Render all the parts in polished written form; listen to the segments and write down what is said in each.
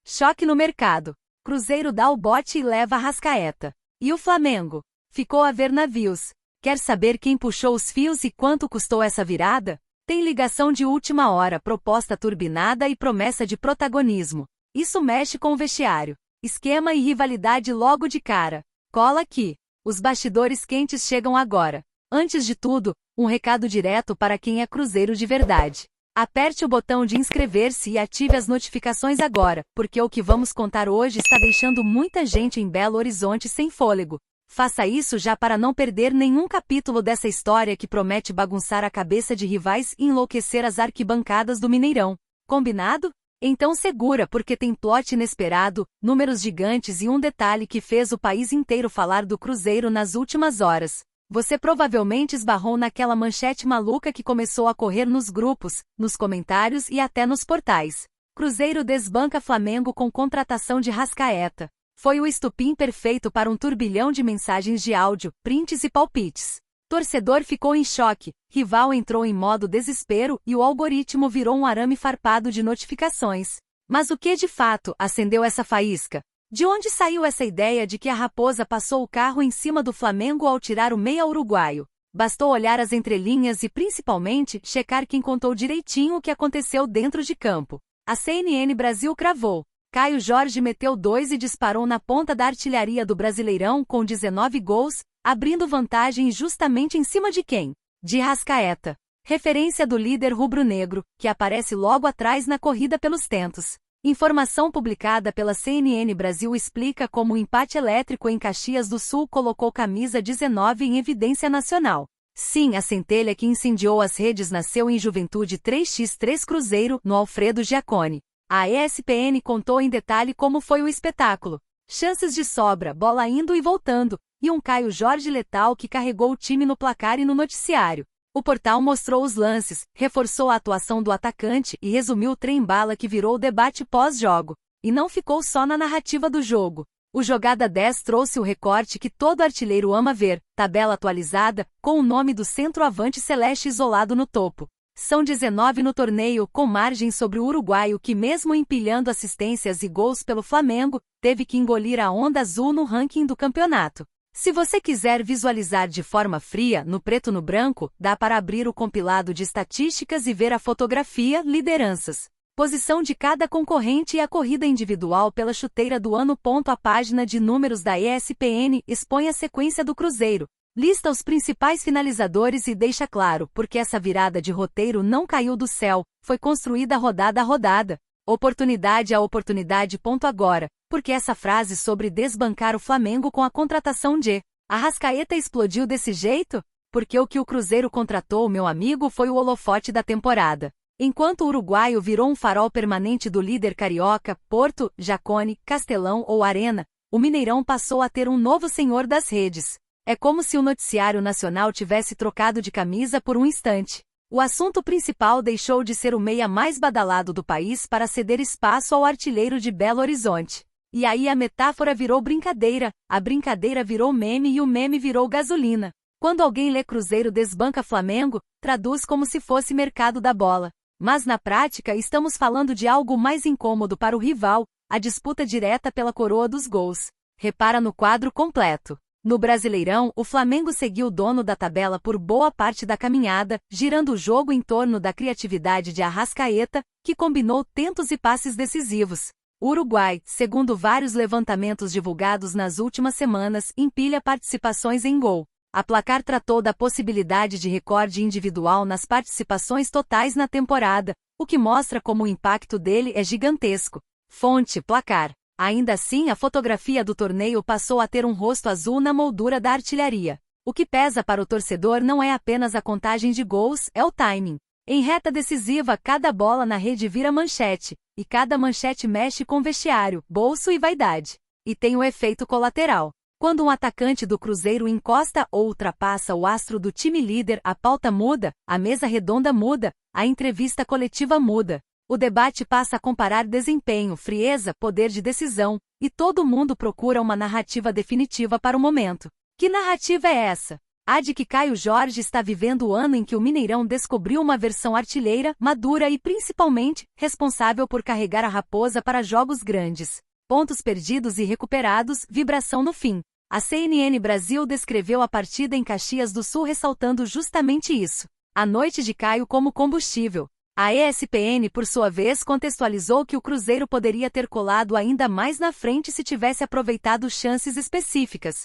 Choque no mercado. Cruzeiro dá o bote e leva Arrascaeta. E o Flamengo? Ficou a ver navios. Quer saber quem puxou os fios e quanto custou essa virada? Tem ligação de última hora, proposta turbinada e promessa de protagonismo. Isso mexe com o vestiário. Esquema e rivalidade logo de cara. Cola aqui. Os bastidores quentes chegam agora. Antes de tudo, um recado direto para quem é Cruzeiro de verdade. Aperte o botão de inscrever-se e ative as notificações agora, porque o que vamos contar hoje está deixando muita gente em Belo Horizonte sem fôlego. Faça isso já para não perder nenhum capítulo dessa história que promete bagunçar a cabeça de rivais e enlouquecer as arquibancadas do Mineirão. Combinado? Então segura, porque tem plot inesperado, números gigantes e um detalhe que fez o país inteiro falar do Cruzeiro nas últimas horas. Você provavelmente esbarrou naquela manchete maluca que começou a correr nos grupos, nos comentários e até nos portais. Cruzeiro desbanca Flamengo com contratação de Arrascaeta. Foi o estupim perfeito para um turbilhão de mensagens de áudio, prints e palpites. Torcedor ficou em choque, rival entrou em modo desespero e o algoritmo virou um arame farpado de notificações. Mas o que de fato acendeu essa faísca? De onde saiu essa ideia de que a Raposa passou o carro em cima do Flamengo ao tirar o meia uruguaio? Bastou olhar as entrelinhas e principalmente checar quem contou direitinho o que aconteceu dentro de campo. A CNN Brasil cravou. Caio Jorge meteu 2 e disparou na ponta da artilharia do Brasileirão com 19 gols, abrindo vantagem justamente em cima de quem? De Arrascaeta. Referência do líder rubro-negro, que aparece logo atrás na corrida pelos tentos. Informação publicada pela CNN Brasil explica como o empate elétrico em Caxias do Sul colocou camisa 19 em evidência nacional. Sim, a centelha que incendiou as redes nasceu em Juventude 3x3 Cruzeiro, no Alfredo Giacone. A ESPN contou em detalhe como foi o espetáculo. Chances de sobra, bola indo e voltando, e um Caio Jorge letal que carregou o time no placar e no noticiário. O portal mostrou os lances, reforçou a atuação do atacante e resumiu o trem-bala que virou o debate pós-jogo. E não ficou só na narrativa do jogo. O Jogada 10 trouxe o recorte que todo artilheiro ama ver, tabela atualizada, com o nome do centroavante celeste isolado no topo. São 19 no torneio, com margem sobre o uruguaio que, mesmo empilhando assistências e gols pelo Flamengo, teve que engolir a onda azul no ranking do campeonato. Se você quiser visualizar de forma fria, no preto no branco, dá para abrir o compilado de estatísticas e ver a fotografia, lideranças, posição de cada concorrente e a corrida individual pela chuteira do ano. A página de números da ESPN expõe a sequência do Cruzeiro, lista os principais finalizadores e deixa claro porque essa virada de roteiro não caiu do céu, foi construída rodada a rodada. Oportunidade a oportunidade. Agora, porque essa frase sobre desbancar o Flamengo com a contratação de Arrascaeta explodiu desse jeito? Porque o que o Cruzeiro contratou, meu amigo, foi o holofote da temporada. Enquanto o uruguaio virou um farol permanente do líder carioca, Porto, Giacone, Castelão ou Arena, o Mineirão passou a ter um novo senhor das redes. É como se o noticiário nacional tivesse trocado de camisa por um instante. O assunto principal deixou de ser o meia mais badalado do país para ceder espaço ao artilheiro de Belo Horizonte. E aí a metáfora virou brincadeira, a brincadeira virou meme e o meme virou gasolina. Quando alguém lê Cruzeiro desbanca Flamengo, traduz como se fosse mercado da bola. Mas na prática estamos falando de algo mais incômodo para o rival, a disputa direta pela coroa dos gols. Repara no quadro completo. No Brasileirão, o Flamengo seguiu o dono da tabela por boa parte da caminhada, girando o jogo em torno da criatividade de Arrascaeta, que combinou tentos e passes decisivos. O Uruguai, segundo vários levantamentos divulgados nas últimas semanas, empilha participações em gol. A Placar tratou da possibilidade de recorde individual nas participações totais na temporada, o que mostra como o impacto dele é gigantesco. Fonte Placar. Ainda assim, a fotografia do torneio passou a ter um rosto azul na moldura da artilharia. O que pesa para o torcedor não é apenas a contagem de gols, é o timing. Em reta decisiva, cada bola na rede vira manchete, e cada manchete mexe com vestiário, bolso e vaidade. E tem o efeito colateral. Quando um atacante do Cruzeiro encosta ou ultrapassa o astro do time líder, a pauta muda, a mesa redonda muda, a entrevista coletiva muda. O debate passa a comparar desempenho, frieza, poder de decisão, e todo mundo procura uma narrativa definitiva para o momento. Que narrativa é essa? A de que Caio Jorge está vivendo o ano em que o Mineirão descobriu uma versão artilheira, madura e principalmente, responsável por carregar a Raposa para jogos grandes. Pontos perdidos e recuperados, vibração no fim. A CNN Brasil descreveu a partida em Caxias do Sul ressaltando justamente isso. A noite de Caio como combustível. A ESPN, por sua vez, contextualizou que o Cruzeiro poderia ter colado ainda mais na frente se tivesse aproveitado chances específicas.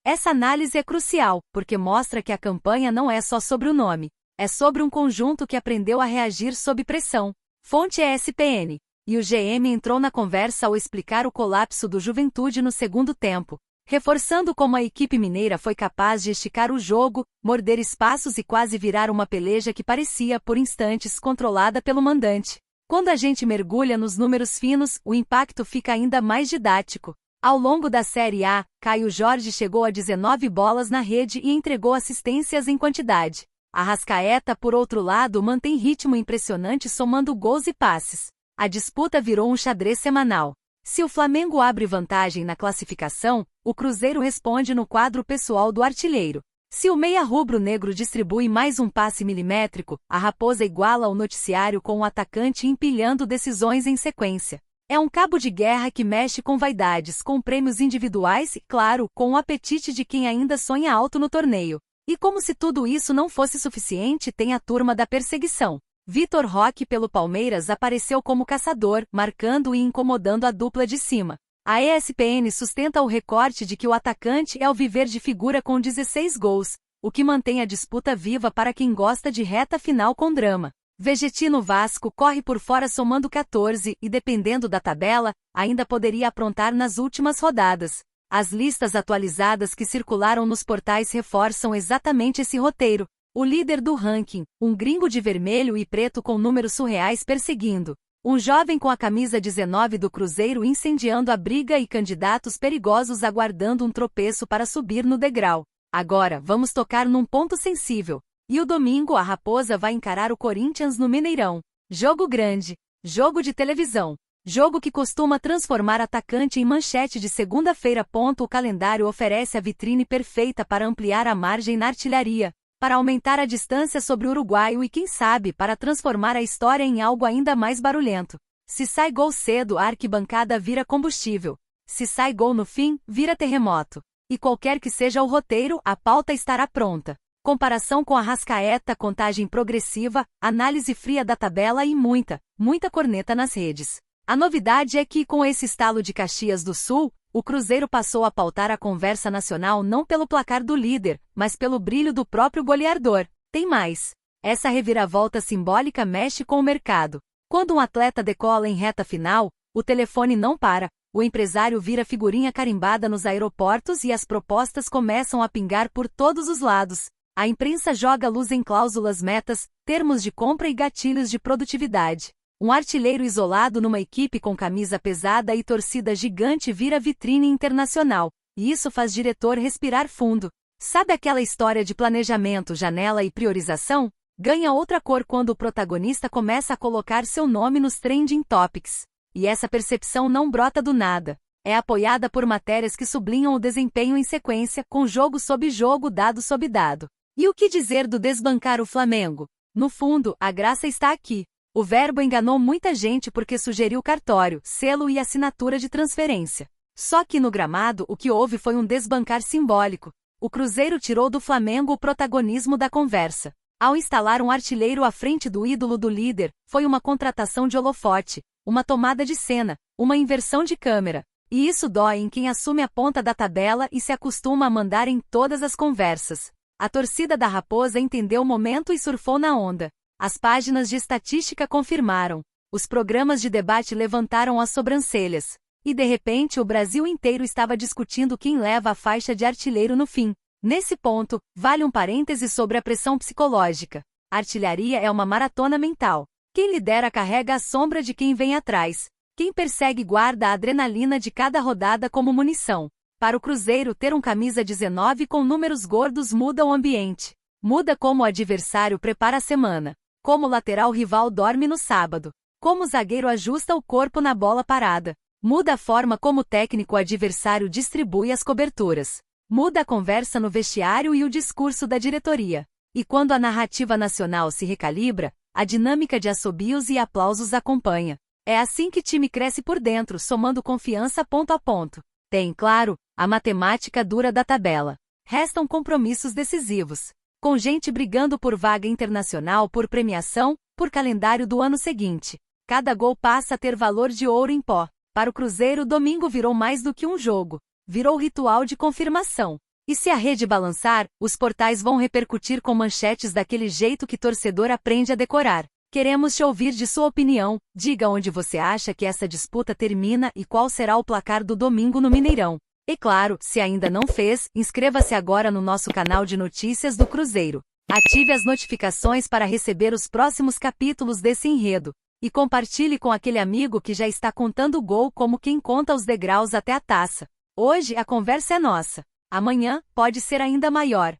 Essa análise é crucial, porque mostra que a campanha não é só sobre o nome. É sobre um conjunto que aprendeu a reagir sob pressão. Fonte ESPN. E o GM entrou na conversa ao explicar o colapso do Juventude no segundo tempo, reforçando como a equipe mineira foi capaz de esticar o jogo, morder espaços e quase virar uma peleja que parecia, por instantes, controlada pelo mandante. Quando a gente mergulha nos números finos, o impacto fica ainda mais didático. Ao longo da Série A, Caio Jorge chegou a 19 bolas na rede e entregou assistências em quantidade. Arrascaeta, por outro lado, mantém ritmo impressionante somando gols e passes. A disputa virou um xadrez semanal. Se o Flamengo abre vantagem na classificação, o Cruzeiro responde no quadro pessoal do artilheiro. Se o meia rubro-negro distribui mais um passe milimétrico, a Raposa iguala o noticiário com o atacante empilhando decisões em sequência. É um cabo de guerra que mexe com vaidades, com prêmios individuais e, claro, com o apetite de quem ainda sonha alto no torneio. E como se tudo isso não fosse suficiente, tem a turma da perseguição. Vitor Roque pelo Palmeiras apareceu como caçador, marcando e incomodando a dupla de cima. A ESPN sustenta o recorte de que o atacante é o viver de figura com 16 gols, o que mantém a disputa viva para quem gosta de reta final com drama. Vegetino Vasco corre por fora somando 14 e, dependendo da tabela, ainda poderia aprontar nas últimas rodadas. As listas atualizadas que circularam nos portais reforçam exatamente esse roteiro. O líder do ranking, um gringo de vermelho e preto com números surreais perseguindo. Um jovem com a camisa 19 do Cruzeiro incendiando a briga e candidatos perigosos aguardando um tropeço para subir no degrau. Agora, vamos tocar num ponto sensível. E o domingo a Raposa vai encarar o Corinthians no Mineirão. Jogo grande. Jogo de televisão. Jogo que costuma transformar atacante em manchete de segunda-feira. O calendário oferece a vitrine perfeita para ampliar a margem na artilharia, para aumentar a distância sobre o uruguaio e, quem sabe, para transformar a história em algo ainda mais barulhento. Se sai gol cedo, a arquibancada vira combustível. Se sai gol no fim, vira terremoto. E qualquer que seja o roteiro, a pauta estará pronta. Comparação com Arrascaeta, contagem progressiva, análise fria da tabela e muita corneta nas redes. A novidade é que, com esse estalo de Caxias do Sul, o Cruzeiro passou a pautar a conversa nacional não pelo placar do líder, mas pelo brilho do próprio goleador. Tem mais. Essa reviravolta simbólica mexe com o mercado. Quando um atleta decola em reta final, o telefone não para, o empresário vira figurinha carimbada nos aeroportos e as propostas começam a pingar por todos os lados. A imprensa joga luz em cláusulas metas, termos de compra e gatilhos de produtividade. Um artilheiro isolado numa equipe com camisa pesada e torcida gigante vira vitrine internacional, e isso faz diretor respirar fundo. Sabe aquela história de planejamento, janela e priorização? Ganha outra cor quando o protagonista começa a colocar seu nome nos trending topics. E essa percepção não brota do nada. É apoiada por matérias que sublinham o desempenho em sequência, com jogo sob jogo, dado sob dado. E o que dizer do desbancar o Flamengo? No fundo, a graça está aqui. O verbo enganou muita gente porque sugeriu cartório, selo e assinatura de transferência. Só que no gramado o que houve foi um desbancar simbólico. O Cruzeiro tirou do Flamengo o protagonismo da conversa. Ao instalar um artilheiro à frente do ídolo do líder, foi uma contratação de holofote, uma tomada de cena, uma inversão de câmera. E isso dói em quem assume a ponta da tabela e se acostuma a mandar em todas as conversas. A torcida da Raposa entendeu o momento e surfou na onda. As páginas de estatística confirmaram. Os programas de debate levantaram as sobrancelhas. E de repente o Brasil inteiro estava discutindo quem leva a faixa de artilheiro no fim. Nesse ponto, vale um parêntese sobre a pressão psicológica. A artilharia é uma maratona mental. Quem lidera carrega a sombra de quem vem atrás. Quem persegue guarda a adrenalina de cada rodada como munição. Para o Cruzeiro, ter um camisa 19 com números gordos muda o ambiente. Muda como o adversário prepara a semana. Como o lateral rival dorme no sábado. Como o zagueiro ajusta o corpo na bola parada. Muda a forma como o técnico adversário distribui as coberturas. Muda a conversa no vestiário e o discurso da diretoria. E quando a narrativa nacional se recalibra, a dinâmica de assobios e aplausos acompanha. É assim que time cresce por dentro, somando confiança ponto a ponto. Tem, claro, a matemática dura da tabela. Restam compromissos decisivos. Com gente brigando por vaga internacional, por premiação, por calendário do ano seguinte. Cada gol passa a ter valor de ouro em pó. Para o Cruzeiro, domingo virou mais do que um jogo. Virou ritual de confirmação. E se a rede balançar, os portais vão repercutir com manchetes daquele jeito que torcedor aprende a decorar. Queremos te ouvir de sua opinião. Diga onde você acha que essa disputa termina e qual será o placar do domingo no Mineirão. E claro, se ainda não fez, inscreva-se agora no nosso canal de notícias do Cruzeiro. Ative as notificações para receber os próximos capítulos desse enredo. E compartilhe com aquele amigo que já está contando o gol como quem conta os degraus até a taça. Hoje a conversa é nossa. Amanhã pode ser ainda maior.